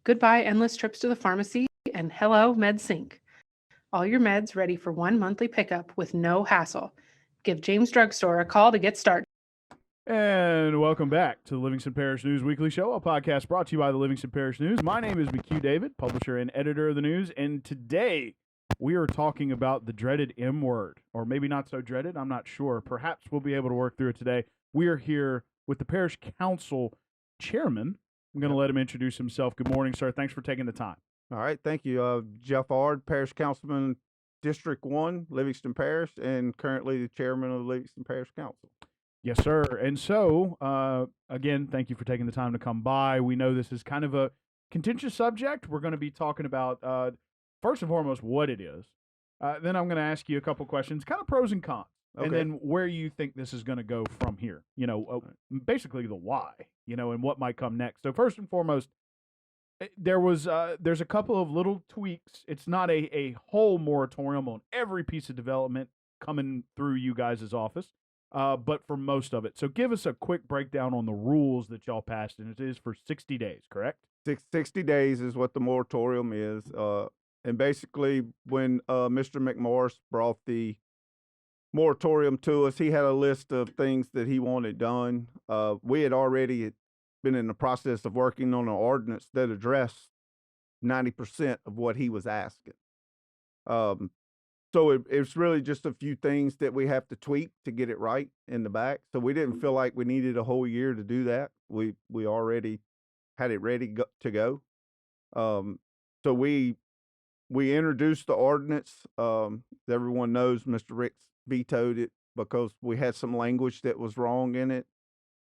Goodbye endless trips to the pharmacy, and hello MedSync. All your meds ready for one monthly pickup with no hassle. Give James Drugstore a call to get started. And welcome back to the Livingston Parish News Weekly Show, a podcast brought to you by the Livingston Parish News. My name is McHugh David, publisher and editor of the news, and today we are talking about the dreaded M word, or maybe not so dreaded, I'm not sure. Perhaps we'll be able to work through it today. We are here with the Parish Council Chairman. I'm going to let him introduce himself. Good morning, sir. Thanks for taking the time. All right, thank you. Jeff Ard, Parish Councilman, District 1, Livingston Parish, and currently the chairman of the Livingston Parish Council. Yes, sir. And so, again, thank you for taking the time to come by. We know this is kind of a contentious subject. We're going to be talking about, first and foremost, what it is. Then I'm going to ask you a couple questions, kind of pros and cons, and then where you think this is going to go from here. Basically the why, and what might come next. So first and foremost, there's a couple of little tweaks. It's not a whole moratorium on every piece of development coming through you guys' office. But for most of it. So give us a quick breakdown on the rules that y'all passed, and it is for 60 days, correct? 60 days is what the moratorium is. And basically, when Mr. McMorris brought the moratorium to us, he had a list of things that he wanted done. We had already been in the process of working on an ordinance that addressed 90% of what he was asking. So it's really just a few things that we have to tweak to get it right in the back. So we didn't feel like we needed a whole year to do that. We already had it ready to go. So we introduced the ordinance. Everyone knows Mr. Ricks vetoed it because we had some language that was wrong in it.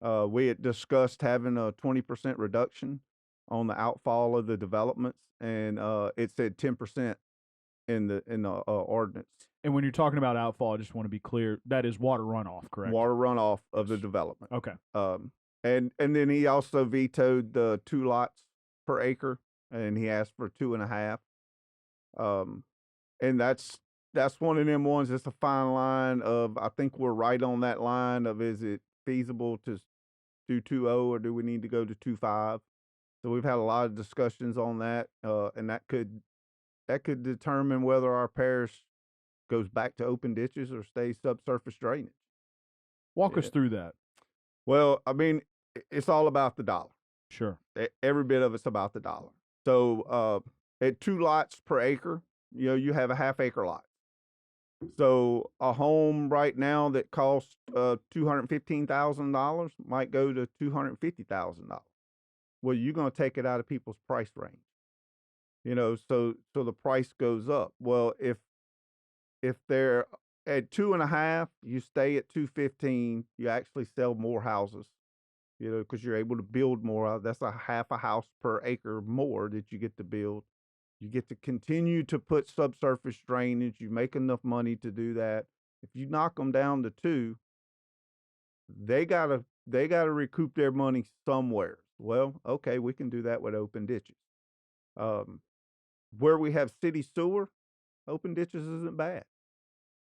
We had discussed having a 20% reduction on the outfall of the developments, and it said 10%. In the ordinance. And when you're talking about outfall, I just want to be clear, that is water runoff, correct? Water runoff of the development. Okay. And then he also vetoed the 2 lots per acre, and he asked for 2.5. And that's one of them ones. It's a fine line of, I think we're right on that line of, is it feasible to do 2.0 or do we need to go to 2.5? So we've had a lot of discussions on that, and that could determine whether our parish goes back to open ditches or stays subsurface drainage. Walk us through that. Well, I mean, it's all about the dollar. Sure. Every bit of it's about the dollar. So at 2 lots per acre, you have a half-acre lot. So a home right now that costs $215,000 might go to $250,000. Well, you're going to take it out of people's price range. So the price goes up. Well, if they're at 2.5, you stay at 215. You actually sell more houses, because you're able to build more. That's a half a house per acre more that you get to build. You get to continue to put subsurface drainage. You make enough money to do that. If you knock them down to 2, they gotta recoup their money somewhere. Well, okay, we can do that with open ditches. Where we have city sewer, open ditches isn't bad.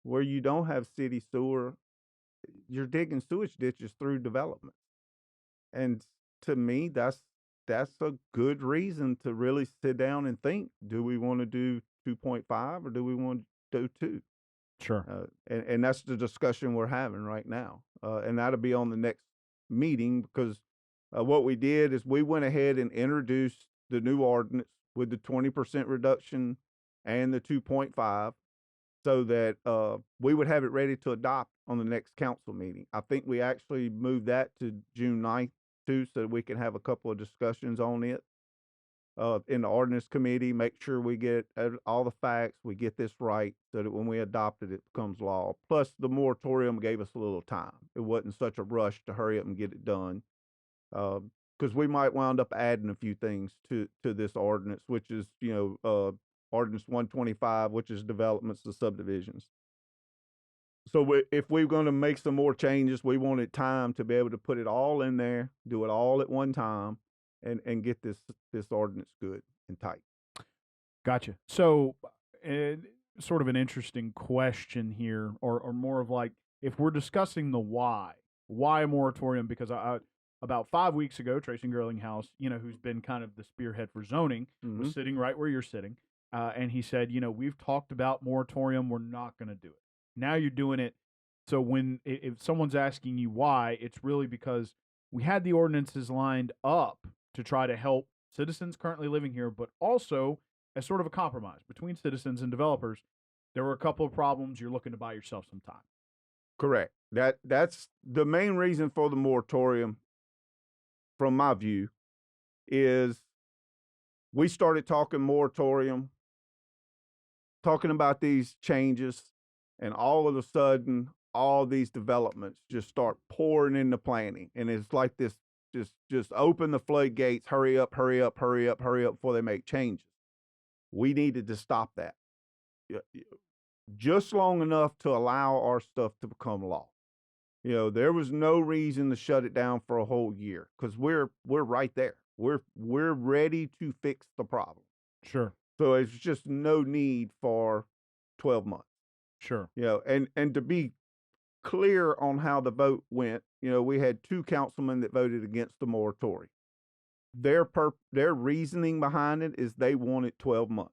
Where you don't have city sewer, you're digging sewage ditches through development. And to me, that's a good reason to really sit down and think, do we want to do 2.5 or do we want to do 2? Sure. And that's the discussion we're having right now. And that'll be on the next meeting, because what we did is we went ahead and introduced the new ordinance with the 20% reduction and the 2.5, so that we would have it ready to adopt on the next council meeting. I think we actually moved that to June 9th too, so that we can have a couple of discussions on it in the ordinance committee, make sure we get all the facts, we get this right, so that when we adopt it, it becomes law. Plus, the moratorium gave us a little time. It wasn't such a rush to hurry up and get it done. Because we might wind up adding a few things to this ordinance, which is, Ordinance 125, which is developments of subdivisions. So if we're going to make some more changes, we wanted time to be able to put it all in there, do it all at one time, and get this ordinance good and tight. Gotcha. So, sort of an interesting question here, or more of like, if we're discussing the why a moratorium, because about 5 weeks ago, Tracy Girlinghouse, who's been kind of the spearhead for zoning, was sitting right where you're sitting. And he said, we've talked about moratorium. We're not going to do it. Now you're doing it. So if someone's asking you why, it's really because we had the ordinances lined up to try to help citizens currently living here, but also as sort of a compromise between citizens and developers. There were a couple of problems. You're looking to buy yourself some time. Correct. That's the main reason for the moratorium, from my view, is we started talking moratorium, talking about these changes, and all of a sudden, all these developments just start pouring into planning. And it's like this, just open the floodgates, hurry up, hurry up, hurry up, hurry up before they make changes. We needed to stop that just long enough to allow our stuff to become law. There was no reason to shut it down for a whole year, because we're right there. We're ready to fix the problem. Sure. So it's just no need for 12 months. Sure. And to be clear on how the vote went, we had 2 councilmen that voted against the moratorium. Their reasoning behind it is they wanted 12 months.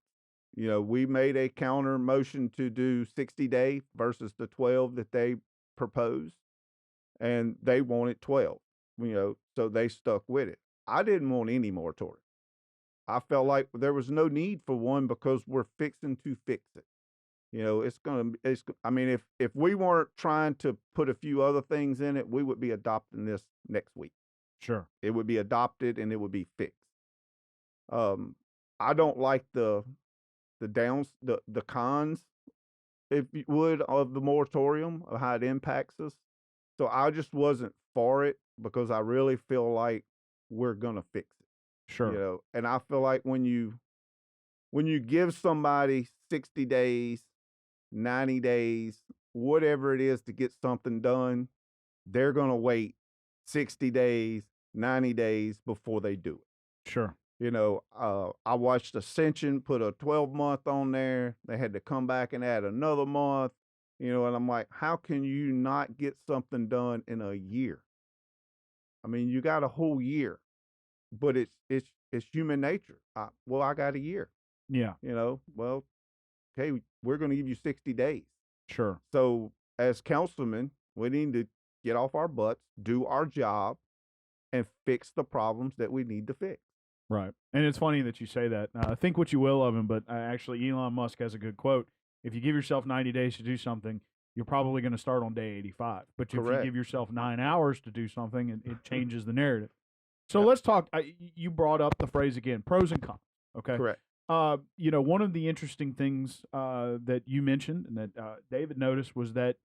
We made a counter motion to do 60-day versus the 12 that they proposed, and they wanted 12. So they stuck with it. I didn't want any moratorium. I felt like there was no need for one, because we're fixing to fix it. If we weren't trying to put a few other things in it, we would be adopting this next week. Sure. It would be adopted and it would be fixed. I don't like the cons, if you would, of the moratorium, of how it impacts us. So I just wasn't for it, because I really feel like we're gonna fix it. Sure. And I feel like when you give somebody 60 days, 90 days, whatever it is, to get something done, they're gonna wait 60 days, 90 days before they do it. Sure. I watched Ascension put a 12-month on there. They had to come back and add another month. And I'm like, how can you not get something done in a year? You got a whole year, but it's human nature. I got a year. Yeah. Well, okay, we're going to give you 60 days. Sure. So as councilmen, we need to get off our butts, do our job, and fix the problems that we need to fix. Right. And it's funny that you say that. Think what you will of him, but actually Elon Musk has a good quote. If you give yourself 90 days to do something, you're probably going to start on day 85. But if you give yourself 9 hours to do something, it changes the narrative. So let's talk. You brought up the phrase again, pros and cons. Okay. Correct. One of the interesting things that you mentioned and that David noticed was that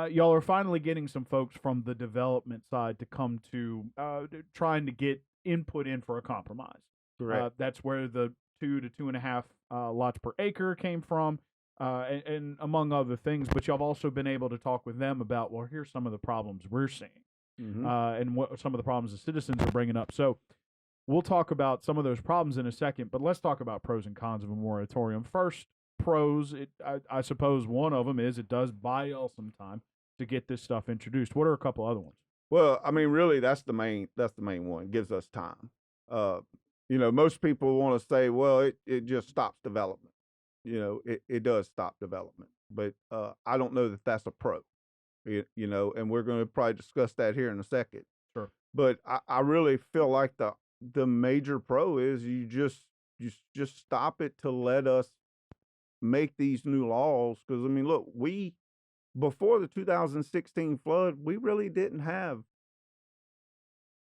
y'all are finally getting some folks from the development side to come to trying to get input in for a compromise. Correct. That's where the 2 to 2.5 lots per acre came from, and among other things. But y'all have also been able to talk with them about, well, here's some of the problems we're seeing, and what some of the problems the citizens are bringing up. So we'll talk about some of those problems in a second, but let's talk about pros and cons of a moratorium. First, pros, I suppose one of them is it does buy y'all some time to get this stuff introduced. What are a couple other ones? Well, really, that's the main one. It gives us time. Most people want to say, well, it just stops development. It does stop development, but I don't know that that's a pro. And we're going to probably discuss that here in a second. Sure. But I really feel like the major pro is you just stop it to let us make these new laws. Because look, before the 2016 flood, we really didn't have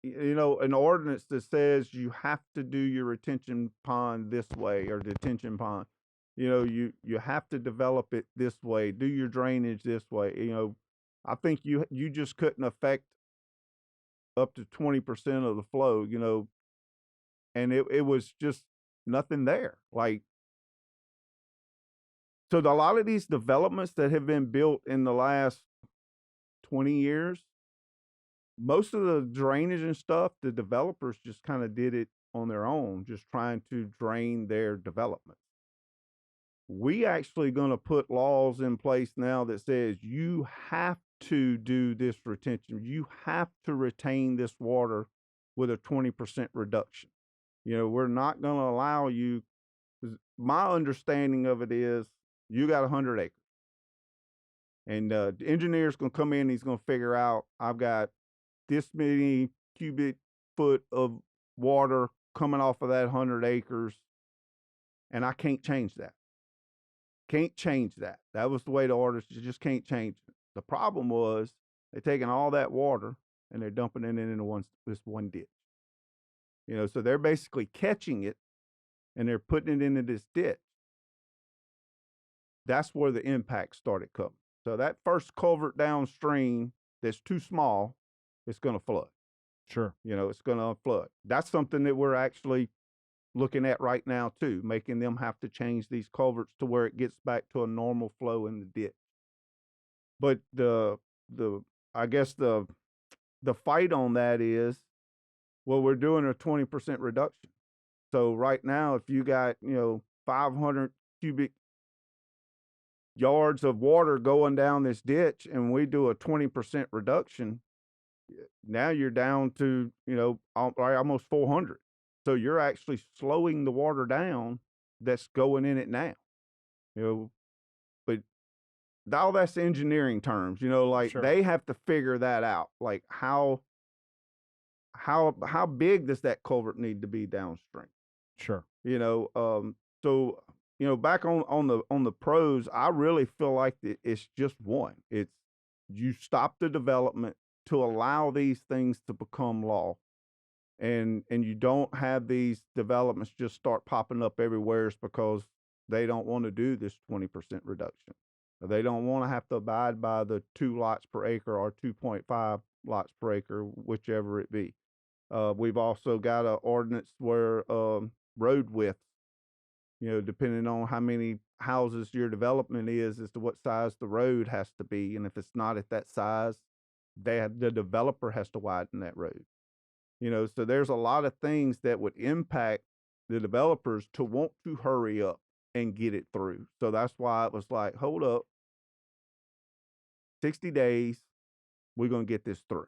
an ordinance that says you have to do your retention pond this way, or detention pond. You have to develop it this way, do your drainage this way. I think you just couldn't affect up to 20% of the flow, and it was just nothing there. So a lot of these developments that have been built in the last 20 years, most of the drainage and stuff, the developers just kind of did it on their own, just trying to drain their developments. We actually going to put laws in place now that says you have to do this retention. You have to retain this water with a 20% reduction. We're not going to allow you. 'Cause my understanding of it is you got 100 acres. And the engineer's going to come in, he's going to figure out, I've got this many cubic foot of water coming off of that 100 acres, and I can't change that. Can't change that. That was the way the orders, you just can't change it. The problem was they're taking all that water and they're dumping it into this one ditch. So they're basically catching it and they're putting it into this ditch. That's where the impact started coming. So that first culvert downstream that's too small, it's going to flood. Sure. It's going to flood. That's something that we're actually looking at right now too, making them have to change these culverts to where it gets back to a normal flow in the ditch. But I guess the fight on that is, well, we're doing a 20% reduction. So right now, if you got 500 cubic yards of water going down this ditch, and we do a 20% reduction, now you're down to almost 400. So you're actually slowing the water down that's going in it now. But all that's engineering terms. Sure. They have to figure that out. Like how big does that culvert need to be downstream? Sure. So back on the pros, I really feel like it's just one. It's you stop the development to allow these things to become law, and you don't have these developments just start popping up everywhere because they don't want to do this 20% reduction. They don't want to have to abide by the 2 lots per acre or 2.5 lots per acre, whichever it be. We've also got an ordinance where road widths, depending on how many houses your development is as to what size the road has to be. And if it's not at that size, the developer has to widen that road. So there's a lot of things that would impact the developers to want to hurry up and get it through. So that's why it was like, hold up, 60 days, we're going to get this through.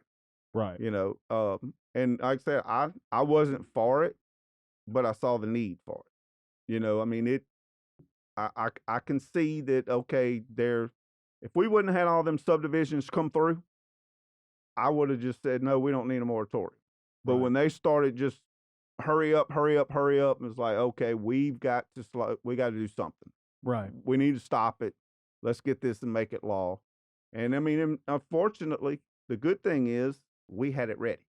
Right. And like I said, I wasn't for it, but I saw the need for it. I mean, I can see that, okay, if we wouldn't have had all them subdivisions come through, I would have just said, no, we don't need a moratorium. But Right. when they started just hurry up, and it's like, okay, we got to do something. Right. We need to stop it. Let's get this and make it law. And I mean, unfortunately, the good thing is we had it ready.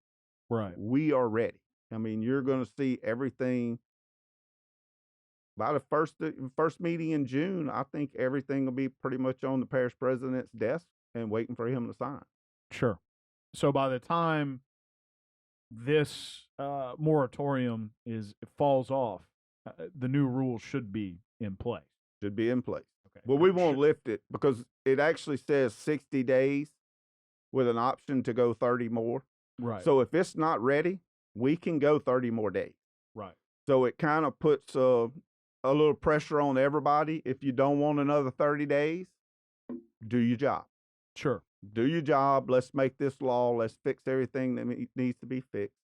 Right. We are ready. I mean, you're going to see everything by the first meeting in June. I think everything will be pretty much on the parish president's desk and waiting for him to sign. Sure. So by the time this moratorium falls off, the new rules should be in place. Should be in place. Okay. Well, we won't lift it because it actually says 60 days with an option to go 30 more. Right. So if it's not ready, we can go 30 more days. Right. So it kind of puts a little pressure on everybody. If you don't want another 30 days, do your job. Sure. Do your job. Let's make this law. Let's fix everything that needs to be fixed.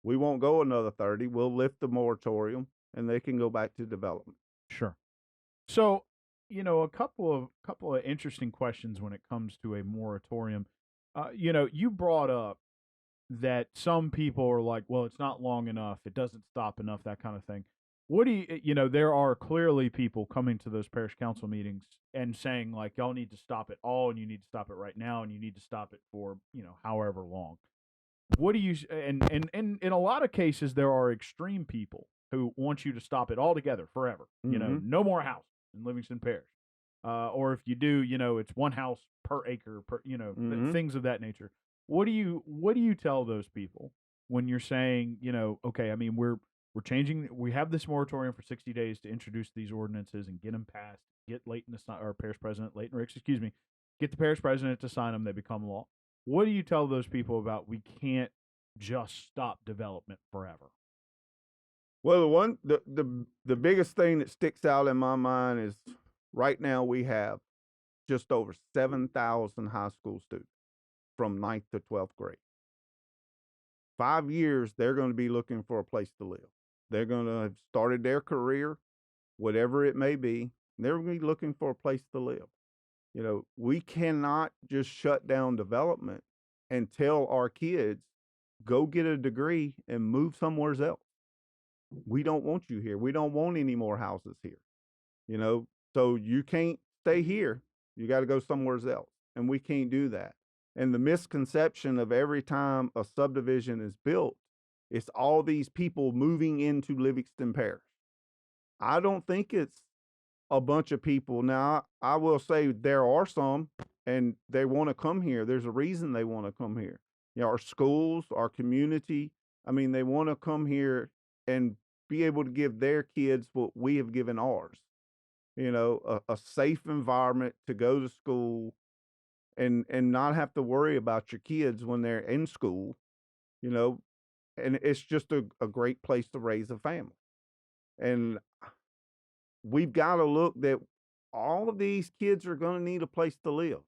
We won't go another 30. We'll lift the moratorium and they can go back to development. Sure. So, a couple of interesting questions when it comes to a moratorium. You brought up that some people are like, well, it's not long enough, it doesn't stop enough, that kind of thing. What do there are clearly people coming to those parish council meetings and saying, like, y'all need to stop it all, and you need to stop it right now, and you need to stop it for, however long. What do you, and in a lot of cases, there are extreme people who want you to stop it altogether forever. Mm-hmm. No more houses in Livingston Parish. Or if you do, it's 1 house per acre, Mm-hmm. things of that nature. What do you tell those people when you're saying, okay, I mean, we're changing, we have this moratorium for 60 days to introduce these ordinances and get them passed, get Leighton to sign, or parish president, Leighton Ricks, get the parish president to sign them, they become law. What do you tell those people about we can't just stop development forever? Well, the biggest thing that sticks out in my mind is right now we have just over 7,000 high school students from 9th to 12th grade. 5 years, they're going to be looking for a place to live. They're going to have started their career, whatever it may be. They're going to be looking for a place to live. We cannot just shut down development and tell our kids, go get a degree and move somewhere else. We don't want you here. We don't want any more houses here. So you can't stay here. You got to go somewhere else. And we can't do that. And the misconception of every time a subdivision is built, it's all these people moving into Livingston Parish. I don't think it's a bunch of people. Now, I will say there are some, and they want to come here. There's a reason they want to come here. Our schools, our community, they want to come here and be able to give their kids what we have given ours. A safe environment to go to school and not have to worry about your kids when they're in school, and it's just a great place to raise a family. And we've got to look that all of these kids are going to need a place to live.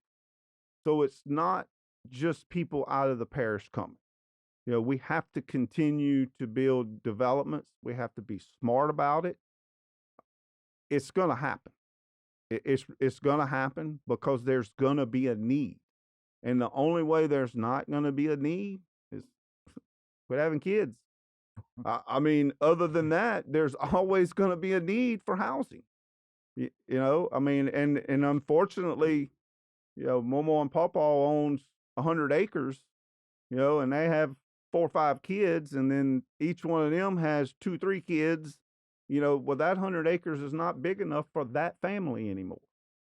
So it's not just people out of the parish coming. We have to continue to build developments. We have to be smart about it. It's going to happen. It's going to happen because there's going to be a need. And the only way there's not going to be a need is quit having kids. Other than that, there's always going to be a need for housing. And unfortunately, Momo and Pawpaw owns 100 acres, and they have 4 or 5 kids, and then each one of them has 2, 3 kids. That 100 acres is not big enough for that family anymore,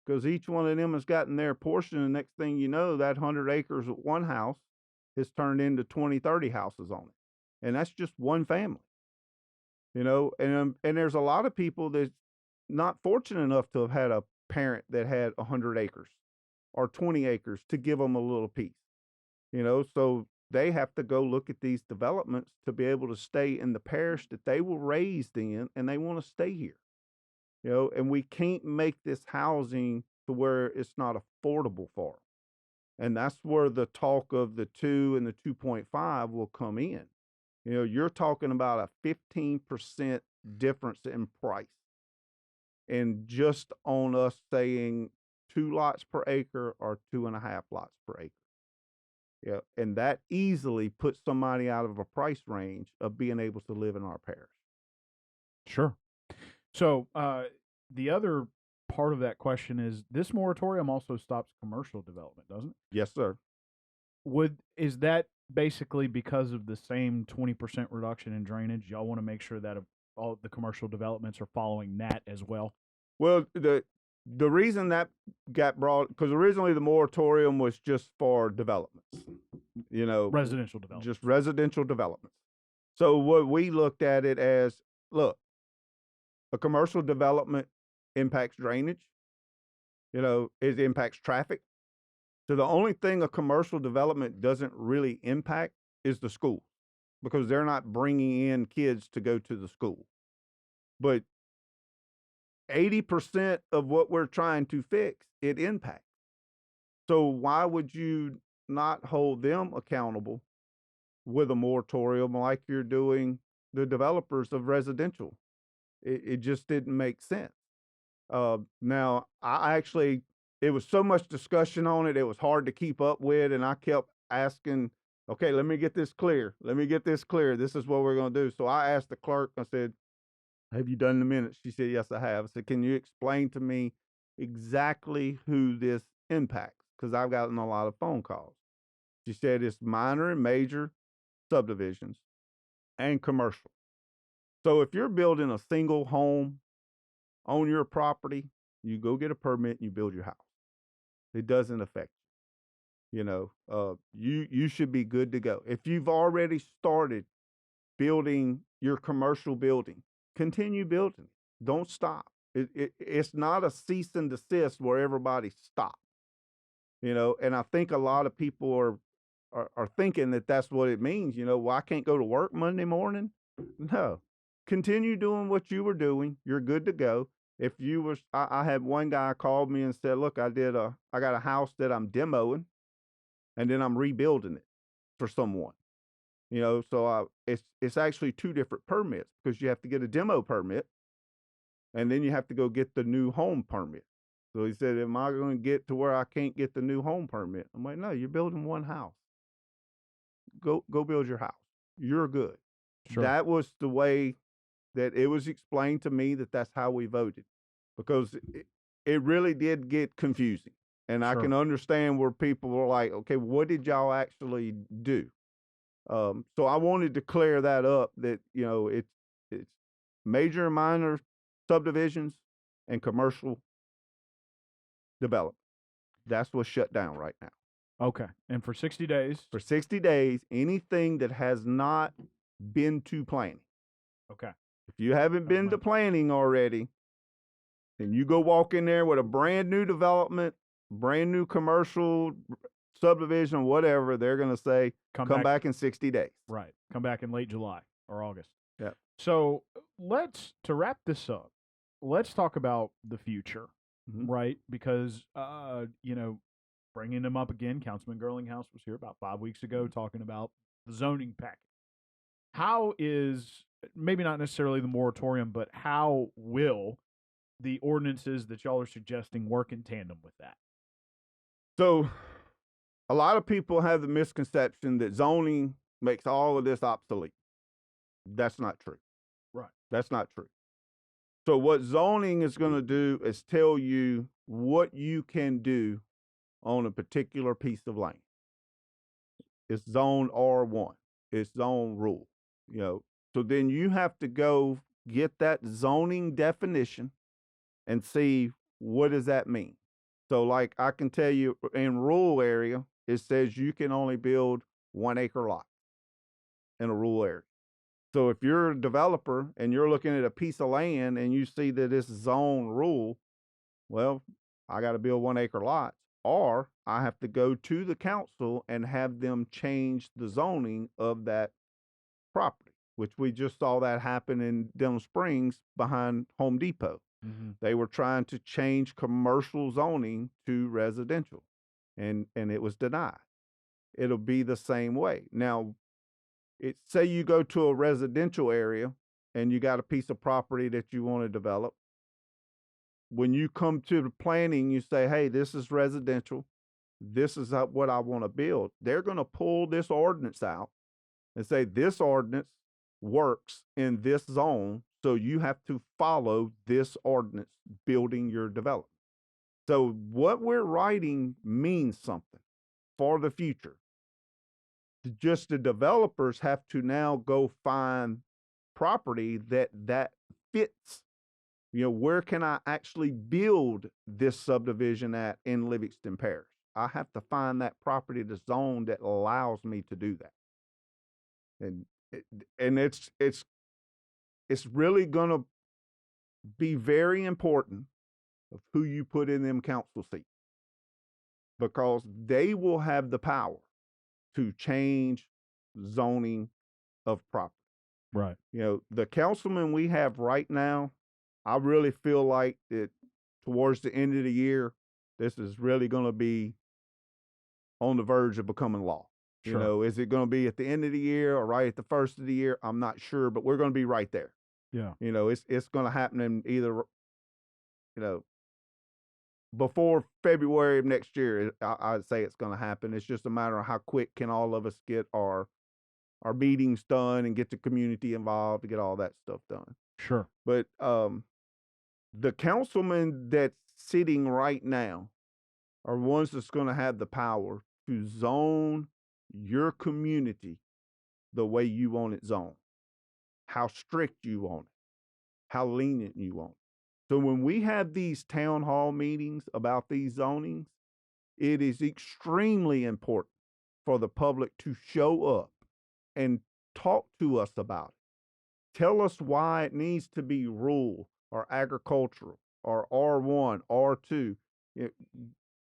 because each one of them has gotten their portion. And next thing you know, that 100 acres of one house has turned into 20, 30 houses on it. And that's just one family, and there's a lot of people that's not fortunate enough to have had a parent that had 100 acres or 20 acres to give them a little piece, so they have to go look at these developments to be able to stay in the parish that they were raised in, and they want to stay here. And we can't make this housing to where it's not affordable for them. And that's where the talk of the 2 and the 2.5 will come in. You're talking about a 15% difference in price. And just on us saying 2 lots per acre or 2.5 lots per acre. And that easily puts somebody out of a price range of being able to live in our parish. Sure. So the other part of that question is this moratorium also stops commercial development, doesn't it? Yes, sir. Is that basically because of the same 20% reduction in drainage? Y'all want to make sure that all the commercial developments are following that as well? Well, the reason that got brought, because originally the moratorium was just for developments, residential development, just residential developments. So what we looked at it as, look, a commercial development impacts drainage, it impacts traffic. So the only thing a commercial development doesn't really impact is the school, because they're not bringing in kids to go to the school. But 80% of what we're trying to fix, it impacts. So why would you not hold them accountable with a moratorium like you're doing the developers of residential? It just didn't make sense. Now, it was so much discussion on it, it was hard to keep up with, and I kept asking, okay, let me get this clear. This is what we're going to do. So I asked the clerk, I said, have you done the minutes? She said, yes, I have. I said, can you explain to me exactly who this impacts? Because I've gotten a lot of phone calls. She said it's minor and major subdivisions and commercial. So if you're building a single home on your property, you go get a permit and you build your house. It doesn't affect you. You should be good to go. If you've already started building your commercial building, continue building. Don't stop. It's not a cease and desist where everybody stops. And I think a lot of people are thinking that that's what it means. Well, I can't go to work Monday morning. No, continue doing what you were doing. You're good to go. If you were, I had one guy called me and said, look, I got a house that I'm demoing and then I'm rebuilding it for someone. So it's actually two different permits because you have to get a demo permit, and then you have to go get the new home permit. So he said, "Am I going to get to where I can't get the new home permit?" I'm like, "No, you're building one house. Go build your house. You're good." Sure. That was the way that it was explained to me that's how we voted, because it really did get confusing, and I Sure. can understand where people were like, "Okay, what did y'all actually do?" So I wanted to clear that up, that it's major and minor subdivisions and commercial development. That's what's shut down right now. Okay. And for 60 days. For 60 days, anything that has not been to planning. Okay. If you haven't been to planning already, and you go walk in there with a brand new development, brand new commercial subdivision, whatever, they're going to say, come back in 60 days. Right. Come back in late July or August. Yeah. So to wrap this up, let's talk about the future, right? Because, bringing them up again, Councilman Girlinghouse was here about 5 weeks ago talking about the zoning package. How is, maybe not necessarily the moratorium, but how will the ordinances that y'all are suggesting work in tandem with that? So a lot of people have the misconception that zoning makes all of this obsolete. That's not true. Right. That's not true. So what zoning is going to do is tell you what you can do on a particular piece of land. It's zone R1. It's zone rule. So then you have to go get that zoning definition and see, what does that mean? So like I can tell you, in rural area, it says you can only build 1 acre lot in a rural area. So if you're a developer and you're looking at a piece of land and you see that it's zone rule, well, I got to build 1 acre lots, or I have to go to the council and have them change the zoning of that property, which we just saw that happen in Denham Springs behind Home Depot. They were trying to change commercial zoning to residential, and it was denied. It'll be the same way. Now, say you go to a residential area and you got a piece of property that you want to develop. When you come to the planning, you say, "Hey, this is residential. This is what I want to build." They're going to pull this ordinance out and say, "This ordinance works in this zone, so you have to follow this ordinance building your development." So what we're writing means something for the future. Just the developers have to now go find property that fits. Where can I actually build this subdivision at in Livingston Parish? I have to find that property, the zone that allows me to do that. And it's really going to be very important of who you put in them council seats, because they will have the power to change zoning of property. Right. The councilman we have right now, I really feel like that towards the end of the year, this is really going to be on the verge of becoming law. Sure. Is it going to be at the end of the year or right at the first of the year? I'm not sure, but we're going to be right there. Yeah. It's going to happen in either, before February of next year. I'd say it's going to happen. It's just a matter of how quick can all of us get our meetings done and get the community involved to get all that stuff done. Sure. But the councilmen that's sitting right now are ones that's going to have the power to zone your community the way you want it zoned, how strict you want it, how lenient you want it. So when we have these town hall meetings about these zonings, it is extremely important for the public to show up and talk to us about it. Tell us why it needs to be rural or agricultural or R1, R2.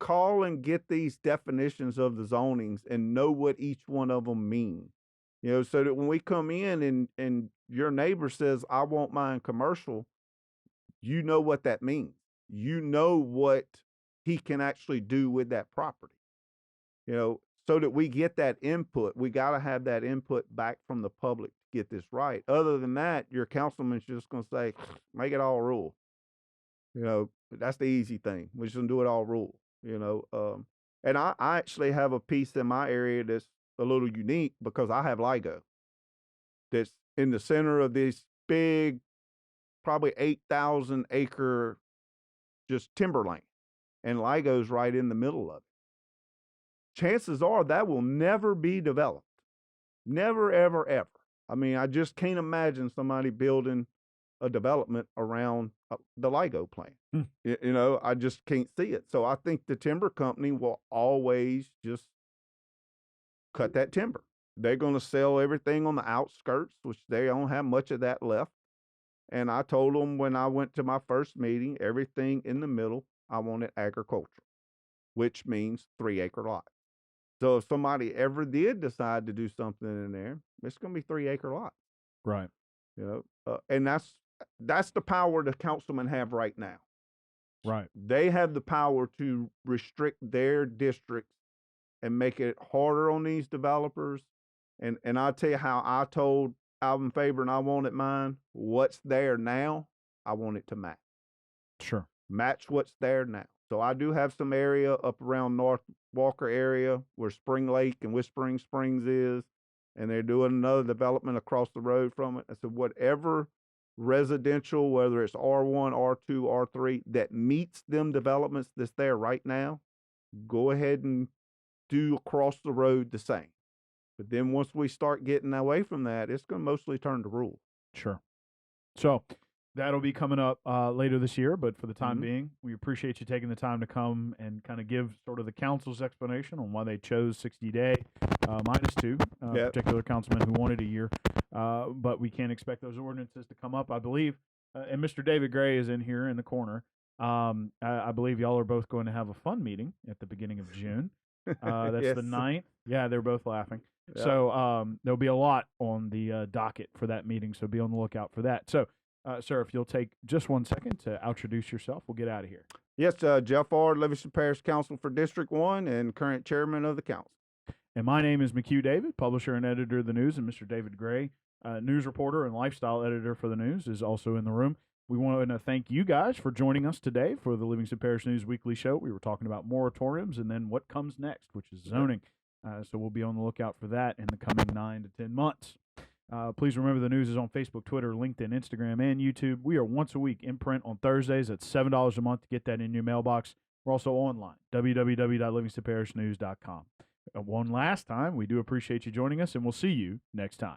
Call and get these definitions of the zonings and know what each one of them mean. So that when we come in and your neighbor says, "I want mine commercial," you know what that means. You know what he can actually do with that property. so that we get that input. We got to have that input back from the public to get this right. Other than that, your councilman's just going to say, make it all rule. That's the easy thing. We're just going to do it all rule, And I actually have a piece in my area that's a little unique because I have LIGO that's in the center of this big, probably 8,000 acre just timberland. And LIGO's right in the middle of it. Chances are that will never be developed. Never, ever, ever. I mean, I just can't imagine somebody building a development around the LIGO plant. I just can't see it. So I think the timber company will always just cut that timber. They're going to sell everything on the outskirts, which they don't have much of that left. And I told them when I went to my first meeting, everything in the middle, I wanted agricultural, which means 3-acre lots. So if somebody ever did decide to do something in there, it's going to be 3-acre lots. Right. And that's the power the councilmen have right now. Right. They have the power to restrict their districts and make it harder on these developers. And I'll tell you how I told Alvin Faber and I wanted mine. What's there now, I want it to match. Sure. Match what's there now. So I do have some area up around North Walker area where Spring Lake and Whispering Springs is, and they're doing another development across the road from it. I said, whatever residential, whether it's R1, R2, R3, that meets them developments that's there right now, go ahead and do across the road the same. But then once we start getting away from that, it's going to mostly turn to rules. Sure. So that'll be coming up later this year, but for the time being, we appreciate you taking the time to come and kind of give sort of the council's explanation on why they chose 60-day -2, particular councilman who wanted a year. But we can't expect those ordinances to come up, I believe. And Mr. David Gray is in here in the corner. I believe y'all are both going to have a fun meeting at the beginning of June. That's Yes. the 9th. Yeah, they're both laughing. Yeah. So there'll be a lot on the docket for that meeting, so be on the lookout for that. So, sir, if you'll take just 1 second to introduce yourself, we'll get out of here. Yes, Jeff Ard, Livingston Parish Council for District 1 and current chairman of the council. And my name is McHugh David, publisher and editor of the news, and Mr. David Gray, news reporter and lifestyle editor for the news, is also in the room. We want to thank you guys for joining us today for the Livingston Parish News Weekly Show. We were talking about moratoriums and then what comes next, which is zoning. So we'll be on the lookout for that in the coming 9 to 10 months. Please remember the news is on Facebook, Twitter, LinkedIn, Instagram, and YouTube. We are once a week in print on Thursdays at $7 a month to get that in your mailbox. We're also online, www.livingstonparishnews.com. One last time, we do appreciate you joining us, and we'll see you next time.